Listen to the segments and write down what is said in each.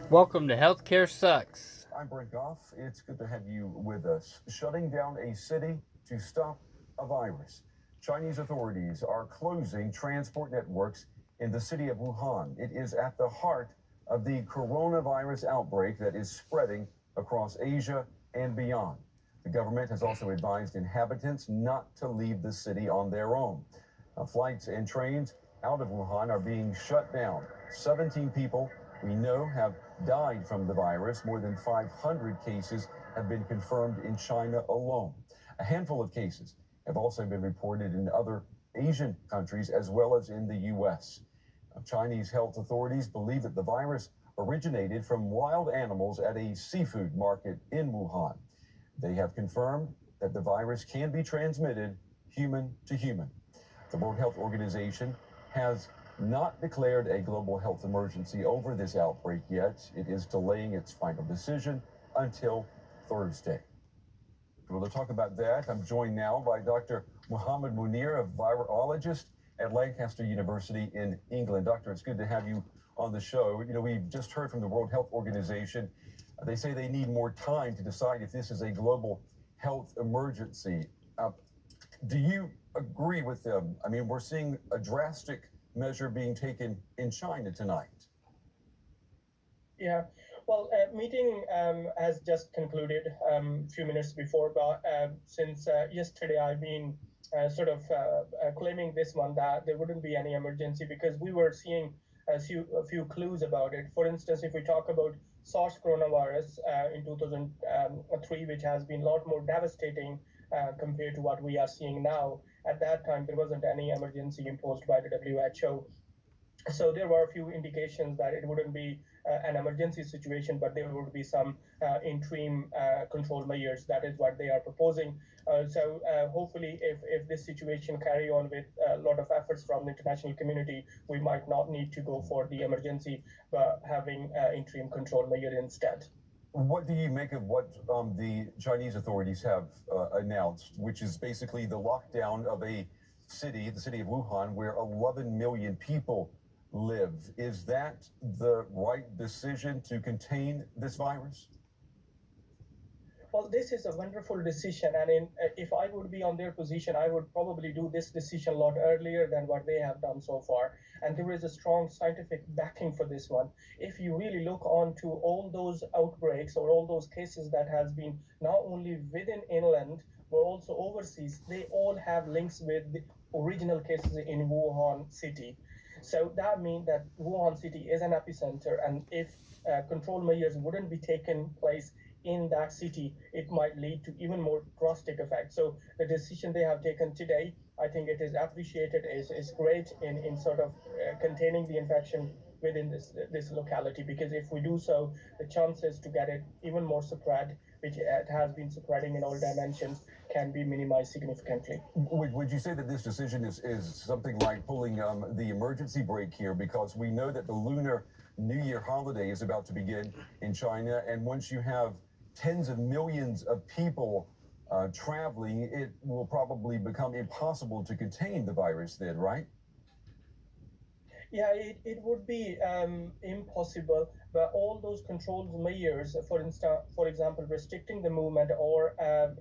Welcome to Healthcare Sucks. I'm Brent Goff. It's good to have you with us. Shutting down a city to stop a virus. Chinese authorities are closing transport networks in the city of Wuhan. It is at the heart of the coronavirus outbreak that is spreading across Asia and beyond. The government has also advised inhabitants not to leave the city on their own. Flights and trains out of Wuhan are being shut down. 17 people we know have died from the virus. More than 500 cases have been confirmed in China alone. A handful of cases have also been reported in other Asian countries as well as in the U.S. Chinese health authorities believe that the virus originated from wild animals at a seafood market in Wuhan. They have confirmed that the virus can be transmitted human to human. The World Health Organization has not declared a global health emergency over this outbreak yet. It is delaying its final decision until Thursday. Well, to talk about that, I'm joined now by Dr. Mohammed Munir, a virologist at Lancaster University in England. Doctor, it's good to have you on the show. You know, we've just heard from the World Health Organization. They say they need more time to decide if this is a global health emergency. Do you agree with them? I mean, we're seeing a drastic measure being taken in China tonight. Yeah, well, meeting has just concluded a few minutes before, but since yesterday I've been claiming this one that there wouldn't be any emergency because we were seeing a few clues about it. For instance, if we talk about SARS coronavirus in 2003, which has been a lot more devastating compared to what we are seeing now, at that time there wasn't any emergency imposed by the WHO. So there were a few indications that it wouldn't be an emergency situation, but there would be some interim control measures. That is what they are proposing. Hopefully, if this situation carry on with a lot of efforts from the international community, we might not need to go for the emergency, but having interim control measure instead. What do you make of what the Chinese authorities have announced, which is basically the lockdown of a city, the city of Wuhan, where 11 million people live? Is that the right decision to contain this virus? Well, this is a wonderful decision, and if I would be on their position, I would probably do this decision a lot earlier than what they have done so far. And there is a strong scientific backing for this one. If you really look on to all those outbreaks or all those cases that has been not only within inland but also overseas, they all have links with the original cases in Wuhan city. So that means that Wuhan city is an epicenter, and if control measures wouldn't be taken place in that city, it might lead to even more drastic effects. So the decision they have taken today, I think it is appreciated, is great in sort of containing the infection within this locality, because if we do so, the chances to get it even more spread, which it has been spreading in all dimensions, can be minimized significantly. Would you say that this decision is something like pulling the emergency brake here, because we know that the Lunar New Year holiday is about to begin in China, and once you have tens of millions of people traveling, it will probably become impossible to contain the virus then, right? Yeah, it would be impossible, but all those controls measures, for example, restricting the movement or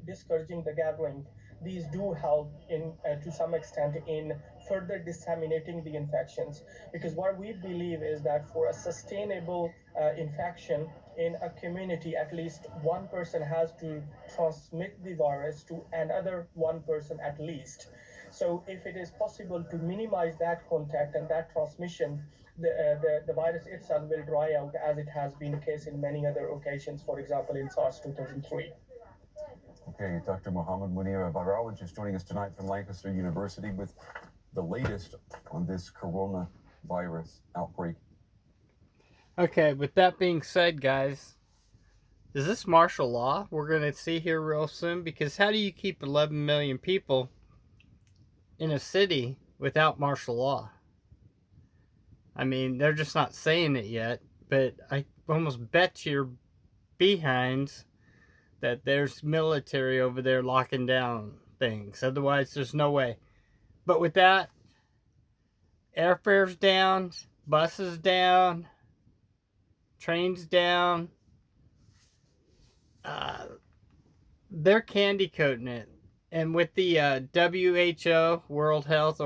discouraging the gathering, these do help in to some extent in further disseminating the infections. Because what we believe is that for a sustainable infection in a community, at least one person has to transmit the virus to another one person at least. So if it is possible to minimize that contact and that transmission, the virus itself will dry out, as it has been the case in many other occasions, for example, in SARS 2003. Okay, Dr. Mohammed Munir, a virologist, joining us tonight from Lancaster University with the latest on this coronavirus outbreak. Okay, with that being said, guys, is this martial law we're going to see here real soon? Because how do you keep 11 million people in a city without martial law? I mean, they're just not saying it yet, but I almost bet your behinds that there's military over there locking down things. Otherwise, there's no way. But with that, airfare's down, buses down, trains down. They're candy coating it. And with the WHO, World Health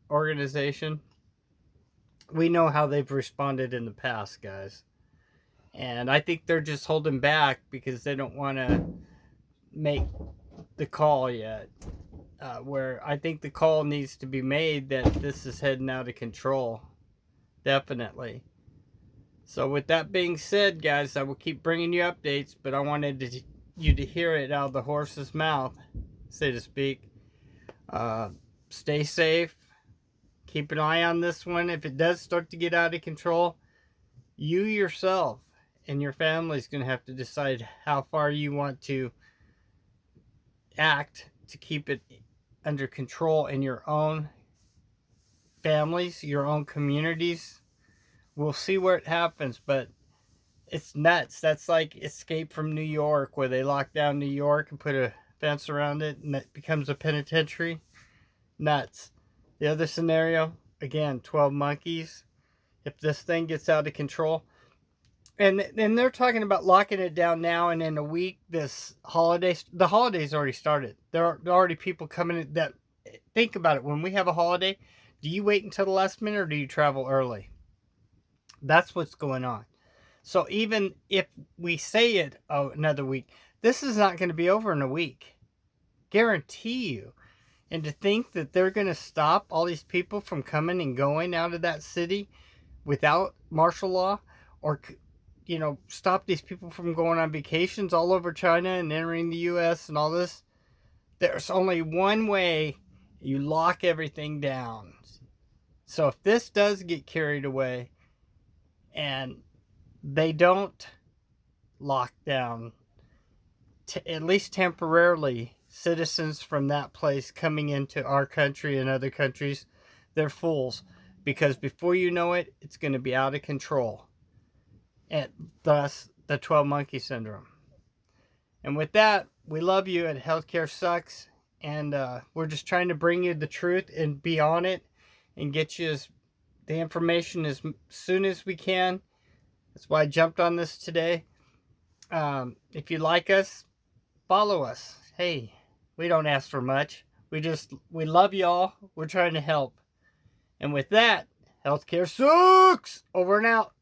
Organization, we know how they've responded in the past, guys. And I think they're just holding back because they don't want to make the call yet. Where I think the call needs to be made that this is heading out of control. Definitely. So with that being said, guys, I will keep bringing you updates, but I wanted you to hear it out of the horse's mouth, so to speak. Stay safe. Keep an eye on this one. If it does start to get out of control, you yourself and your family is going to have to decide how far you want to act to keep it under control in your own families, your own communities. We'll see where it happens, but it's nuts. That's like Escape from New York, where they lock down New York and put a fence around it, and it becomes a penitentiary. Nuts. The other scenario, again, 12 monkeys. If this thing gets out of control, and they're talking about locking it down now, and in a week, the holidays already started. There are already people coming in that, think about it, when we have a holiday, do you wait until the last minute or do you travel early? That's what's going on. So even if we say it another week, this is not going to be over in a week. Guarantee you. And to think that they're going to stop all these people from coming and going out of that city without martial law, or, you know, stop these people from going on vacations all over China and entering the U.S. and all this, there's only one way: you lock everything down. So if this does get carried away and they don't lock down, at least temporarily, citizens from that place coming into our country and other countries, they're fools, because before you know it, it's going to be out of control, and thus the 12 monkey syndrome. And with that, we love you at Healthcare Sucks, and we're just trying to bring you the truth and be on it and get you the information as soon as we can. That's why I jumped on this today. If you like us, follow us. Hey, we don't ask for much. We love y'all. We're trying to help. And with that, Healthcare Sucks! Over and out.